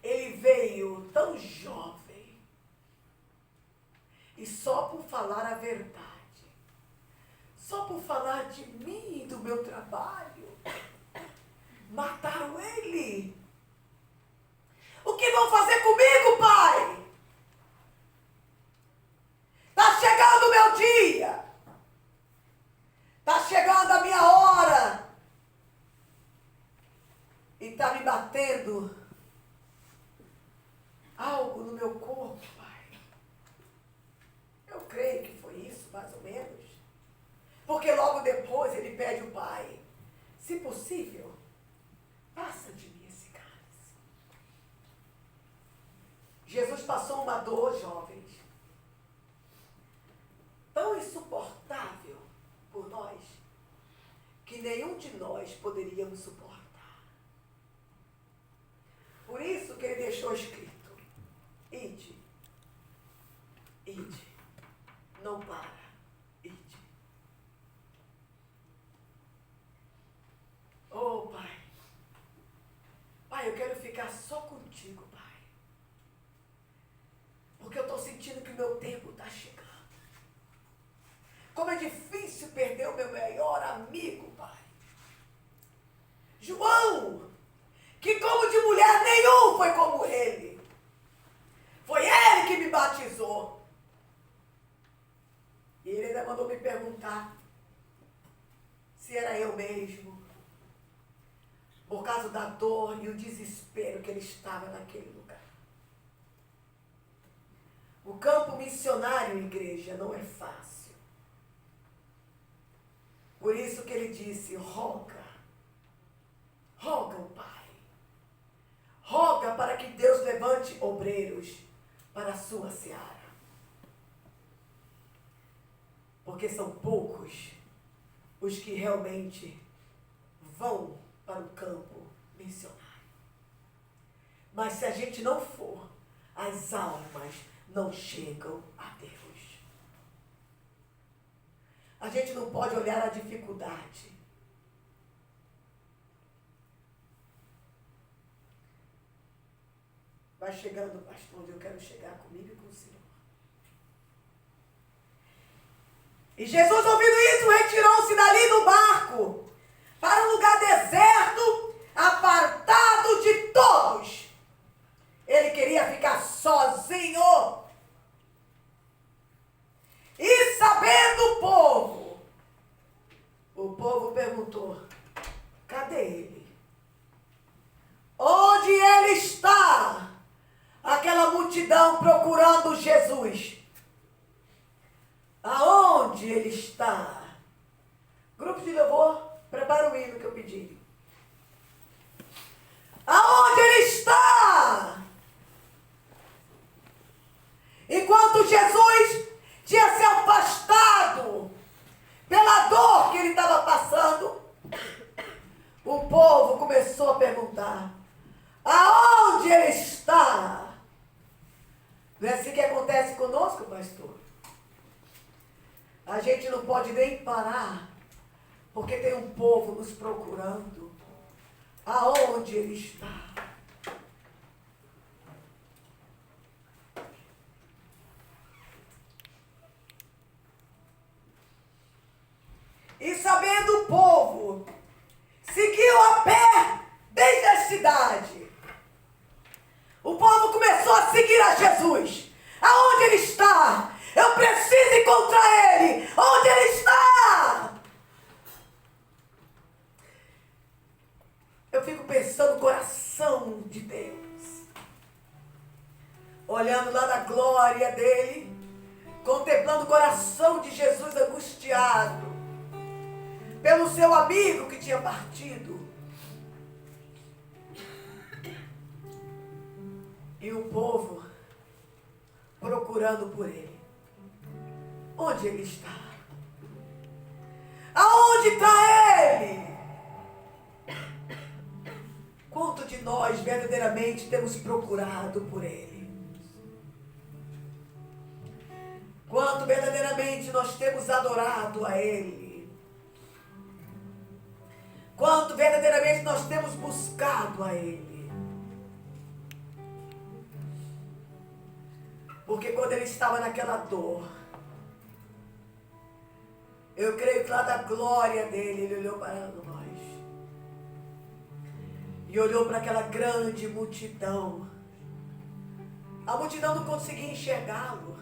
Ele veio tão jovem e só por falar a verdade, só por falar de mim e do meu trabalho, mataram ele. O que vão fazer comigo, Pai? Está chegando o meu dia. Está chegando a minha hora. E está me batendo algo no meu corpo, Pai. Eu creio que foi isso, mais ou menos. Porque logo depois ele pede ao Pai: se possível, passa de mim esse cálice. Jesus passou uma dor, jovens, tão insuportável por nós, que nenhum de nós poderíamos suportar. Por isso que ele deixou escrito: ide, ide, não para, ide. Oh, Pai, Pai, eu quero ficar só contigo, Pai. Porque eu estou sentindo que o meu tempo está chegando. Como é difícil perder o meu melhor amigo, Pai. João, que como de mulher nenhum foi como ele. Foi ele que me batizou. E ele ainda mandou me perguntar se era eu eu mesmo, por causa da dor e o desespero que ele estava naquele lugar. O campo missionário, igreja, não é fácil. Por isso que ele disse, roga o Pai. Roga para que Deus levante obreiros para a sua seara. Porque são poucos os que realmente vão para o campo missionário. Mas se a gente não for, as almas não chegam a Deus. A gente não pode olhar a dificuldade. Vai chegando, pastor, onde eu quero chegar comigo e com o Senhor. E Jesus, ouvindo isso, retirou-se dali do barco para um lugar deserto, apartado de todos. Ele queria ficar sozinho. E sabendo o povo perguntou, cadê ele? Onde ele está? Aquela multidão procurando Jesus. Aonde ele está? Grupo de louvor, prepara o hino que eu pedi. Aonde ele está? Enquanto Jesus tinha se afastado pela dor que ele estava passando, o povo começou a perguntar, aonde ele está? Não é assim que acontece conosco, pastor? A gente não pode nem parar, porque tem um povo nos procurando. Aonde ele está? E sabendo o povo, seguiu a pé desde a cidade. O povo começou a seguir a Jesus. Aonde ele está? Eu preciso encontrar ele. Onde ele está? Eu fico pensando no coração de Deus. Olhando lá na glória dele. Contemplando o coração de Jesus angustiado. Pelo seu amigo que tinha partido. E o povo procurando por ele. Onde ele está? Aonde está ele? Quanto de nós verdadeiramente temos procurado por ele? Quanto verdadeiramente nós temos adorado a ele? Quanto verdadeiramente nós temos buscado a ele? Porque quando ele estava naquela dor, eu creio que lá da glória dele, ele olhou para nós. E olhou para aquela grande multidão. A multidão não conseguia enxergá-lo.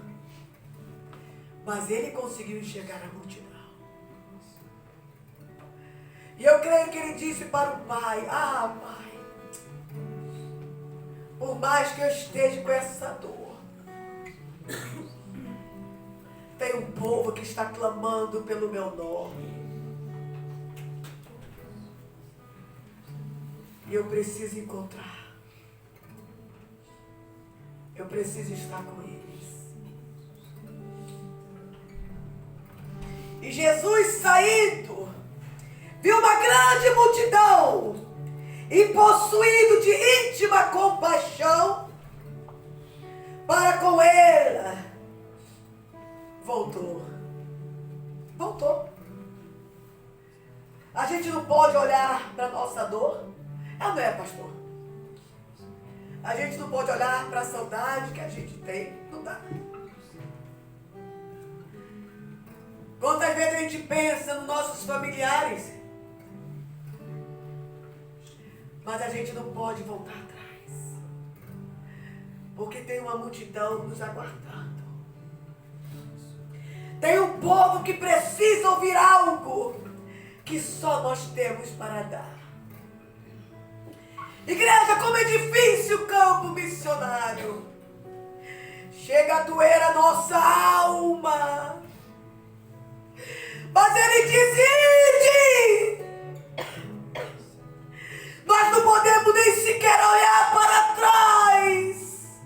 Mas ele conseguiu enxergar a multidão. E eu creio que ele disse para o Pai, Pai, por mais que eu esteja com essa dor, tem um povo que está clamando pelo meu nome. E eu preciso encontrar. Eu preciso estar com eles. E Jesus saindo, viu uma grande multidão. E possuído de íntima compaixão para com ela, voltou. A gente não pode olhar para a nossa dor. Não é, pastor? A gente não pode olhar para a saudade que a gente tem. Não dá. Quantas vezes a gente pensa nos nossos familiares, mas a gente não pode voltar atrás. Porque tem uma multidão nos aguardando. Tem um povo que precisa ouvir algo que só nós temos para dar. Igreja, como é difícil o campo missionário. Chega a doer a nossa alma. Mas Ele diz: ide! Nós não podemos nem sequer olhar para trás,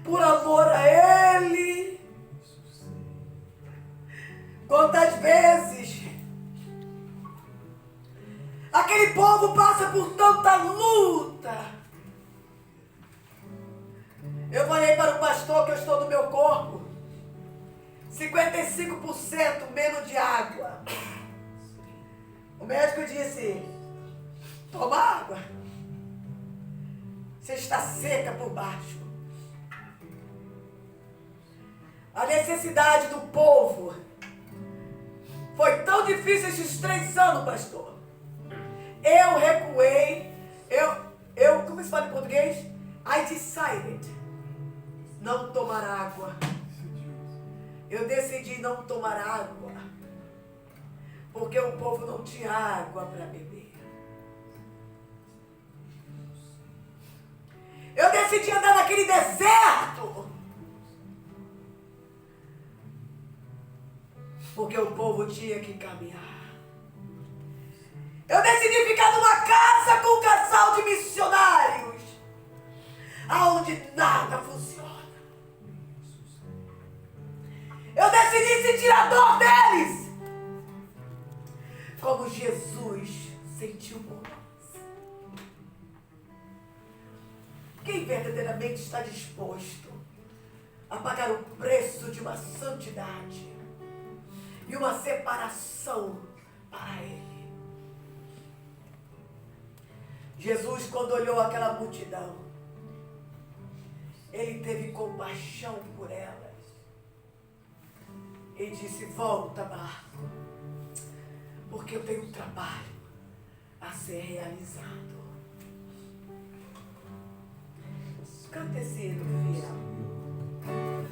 por amor a Ele. Quantas vezes aquele povo passa por tanta luta. Eu falei para o pastor que eu estou no meu corpo 55% menos de água. O médico disse: toma água, você está seca por baixo. A necessidade do povo foi tão difícil esses 3 anos, pastor. Eu recuei, como se fala em português? I decided não tomar água. Eu decidi não tomar água, porque o povo não tinha água para beber. Eu decidi andar naquele deserto, porque o povo tinha que caminhar. Eu decidi ficar numa casa com um casal de missionários, aonde nada funciona. Eu decidi sentir a dor deles, como Jesus sentiu por nós. Quem verdadeiramente está disposto a pagar o preço de uma santidade e uma separação para Ele? Jesus, quando olhou aquela multidão, Ele teve compaixão por elas e disse: volta, Marco, porque eu tenho um trabalho a ser realizado. Canta esse hino, fiel.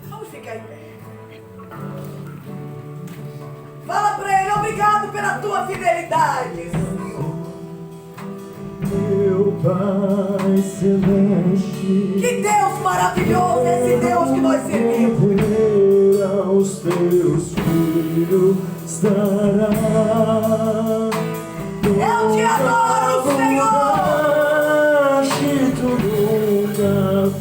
Vamos ficar em pé. Fala para Ele: obrigado pela tua fidelidade, Senhor. Meu Pai Celeste, que Deus maravilhoso é esse Deus que nós servimos. Aos teus filhos dará. Eu te adoro, Senhor. Tu nunca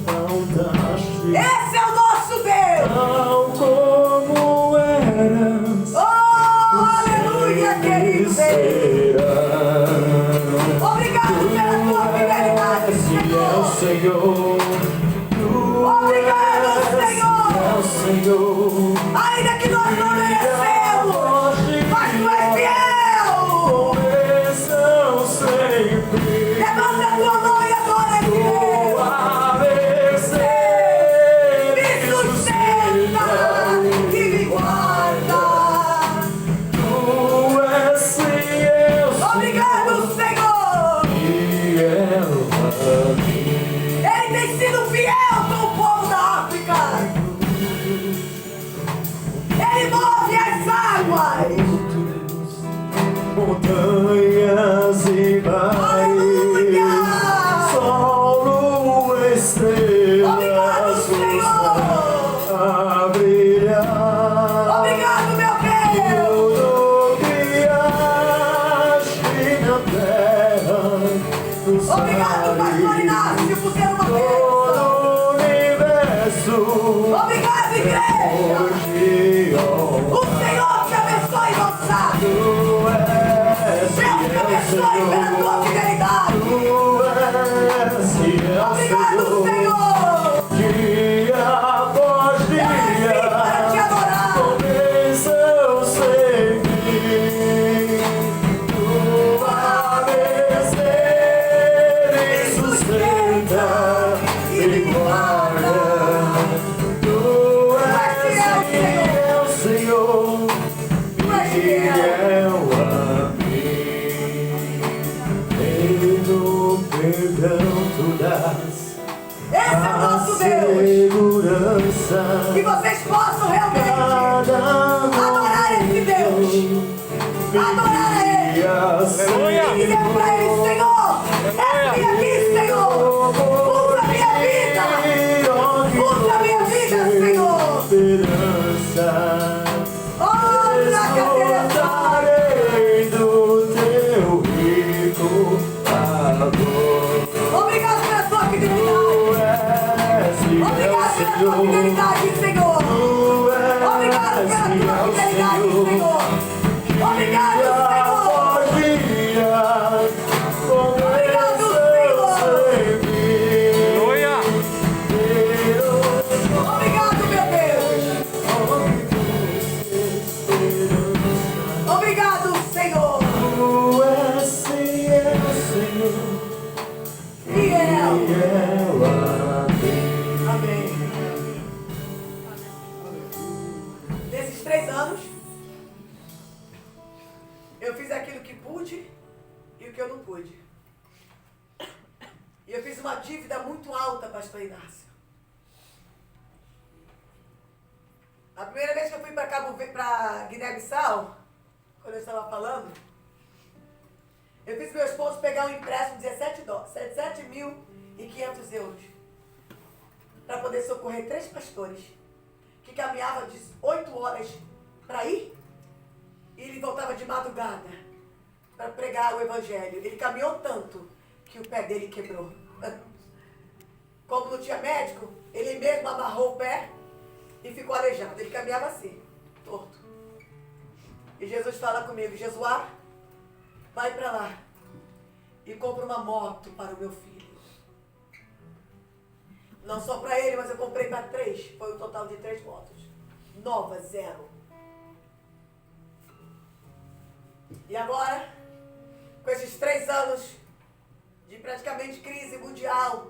faltaste. Esse é o nosso Deus. Tal como eras. Oh, aleluia, querido Deus. Obrigado pela tua fidelidade, Senhor. Senhor. Obrigado, Senhor. Senhor. Ainda que nós não merecemos, mas tu és fiel. Bênção sempre. Levanta a tua mão e adora esse Deus. Me sustenta e me guarda. Tu és fiel. Obrigado, Senhor. Fiel a mim. Ele tem sido fiel com o povo da África. Ele move as águas. Montanhas e mares, sol, lua, estrelas, a brilhar. Obrigado, meu Deus. Tudo criaste na terra, nos Obrigado, pastor Inácio, por ser uma bênção. todo o universo. Obrigado, igreja. Hoje, O Senhor te abençoe, Gonçalo. Deus te abençoe pela tua fidelidade. Obrigado, Senhor. Dia após Eu nasci para te dia, adorar. com bênção sempre. Tua bênção me sustenta e guarda. Tu és fiel, Senhor, fiel a mim. E no perdão tu dás Esse é o nosso Deus. segurança. Que vocês possam realmente adorar esse Deus. Adorar a Ele. E dizer para Ele, Senhor, eis-me aqui, Senhor. Usa a minha vida. Usa a minha vida, Senhor. Olha a cadeira. Voltarei do teu rico amor. Obrigado pela tua fidelidade. Obrigado pela tua fidelidade, Senhor. Obrigado pela tua fidelidade, Senhor. Obrigado, Senhor. Obrigado, Senhor. Aleluia. Obrigado, meu Deus. Obrigado, Senhor. Fiel. Amém. Nesses 3 anos, eu fiz aquilo que pude e o que eu não pude. E eu fiz uma dívida muito alta, pastor Inácio. A primeira vez que eu fui para Guiné-Bissau, quando eu estava falando, eu fiz meu esposo pegar um empréstimo de 17.500 euros para poder socorrer 3 pastores que caminhavam de 8 horas para ir e ele voltava de madrugada para pregar o evangelho. Ele caminhou tanto que o pé dele quebrou. Como não tinha médico, ele mesmo amarrou o pé e ficou aleijado. Ele caminhava assim, torto. E Jesus fala comigo, Jesuá, vai para lá e compra uma moto para o meu filho. Não só para ele, mas eu comprei para 3. Foi um total de 3 motos. Nova, 0. E agora, com esses 3 anos de praticamente crise mundial,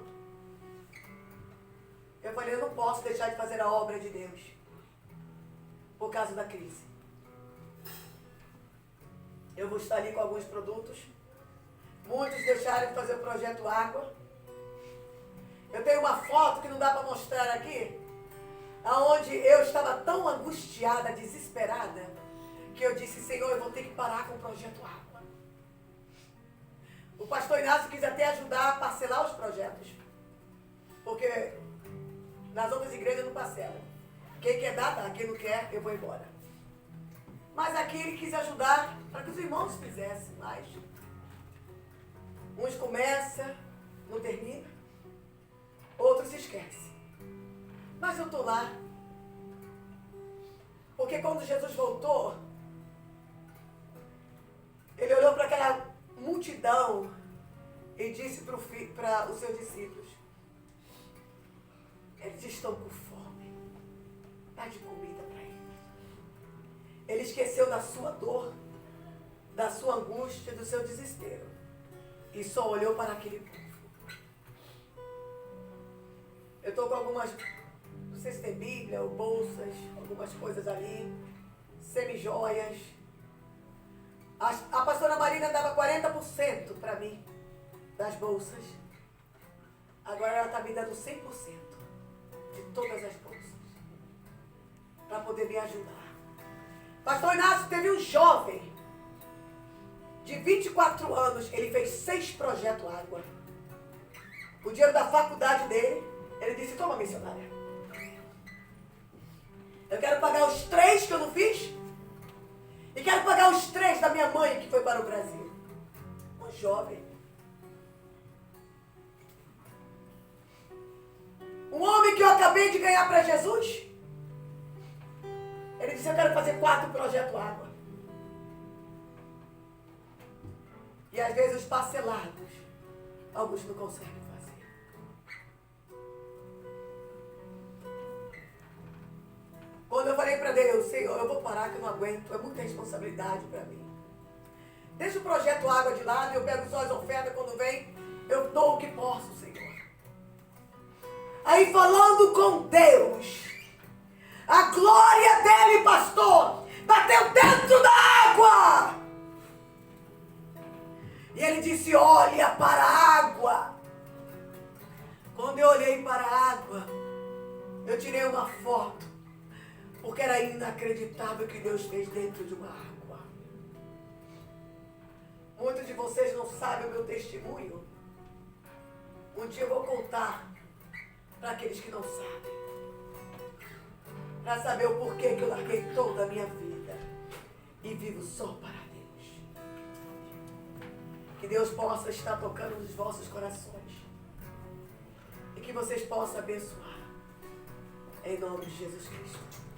eu falei, eu não posso deixar de fazer a obra de Deus por causa da crise. Eu vou estar ali com alguns produtos. Muitos deixaram de fazer o projeto Água. Eu tenho uma foto que não dá para mostrar aqui, aonde eu estava tão angustiada, desesperada, que eu disse, Senhor, eu vou ter que parar com o projeto Água. O pastor Inácio quis até ajudar a parcelar os projetos, porque nas outras igrejas não parcelam. Quem quer dar, dá. Quem não quer, eu vou embora. Mas aqui ele quis ajudar para que os irmãos fizessem mais. Uns começam, não termina. Outros se esquecem. Mas eu estou lá. Porque quando Jesus voltou, ele olhou para aquela multidão e disse para os seus discípulos, eles estão com fome. Dá de comida para eles. Ele esqueceu da sua dor, da sua angústia, do seu desespero. E só olhou para aquele povo. Eu estou com algumas, não sei se tem Bíblia ou bolsas, algumas coisas ali, semi-joias. A pastora Marina dava 40% para mim, das bolsas. Agora ela está me dando 100% de todas as bolsas, para poder me ajudar. Pastor Inácio teve um jovem, de 24 anos, ele fez 6 projetos Água. O dinheiro da faculdade dele, ele disse, toma, missionária. Eu quero pagar os 3 que eu não fiz. E quero pagar os 3 da minha mãe que foi para o Brasil. Um jovem. Um homem que eu acabei de ganhar para Jesus. Ele disse, eu quero fazer 4 projetos Água. E às vezes os parcelados, alguns não conseguem fazer. Quando eu falei para Deus, Senhor, eu vou parar que eu não aguento, é muita responsabilidade para mim. Deixa o projeto Água de lado, eu pego só as ofertas, quando vem, eu dou o que posso, Senhor. Aí falando com Deus, a glória dele, pastor, bateu dentro da água. E ele disse, olha para a água. Quando eu olhei para a água, eu tirei uma foto, porque era inacreditável o que Deus fez dentro de uma água. Muitos de vocês não sabem o meu testemunho. Um dia eu vou contar para aqueles que não sabem. Para saber o porquê que eu larguei toda a minha vida e vivo só para Deus. Que Deus possa estar tocando nos vossos corações. E que vocês possam abençoar. Em nome de Jesus Cristo.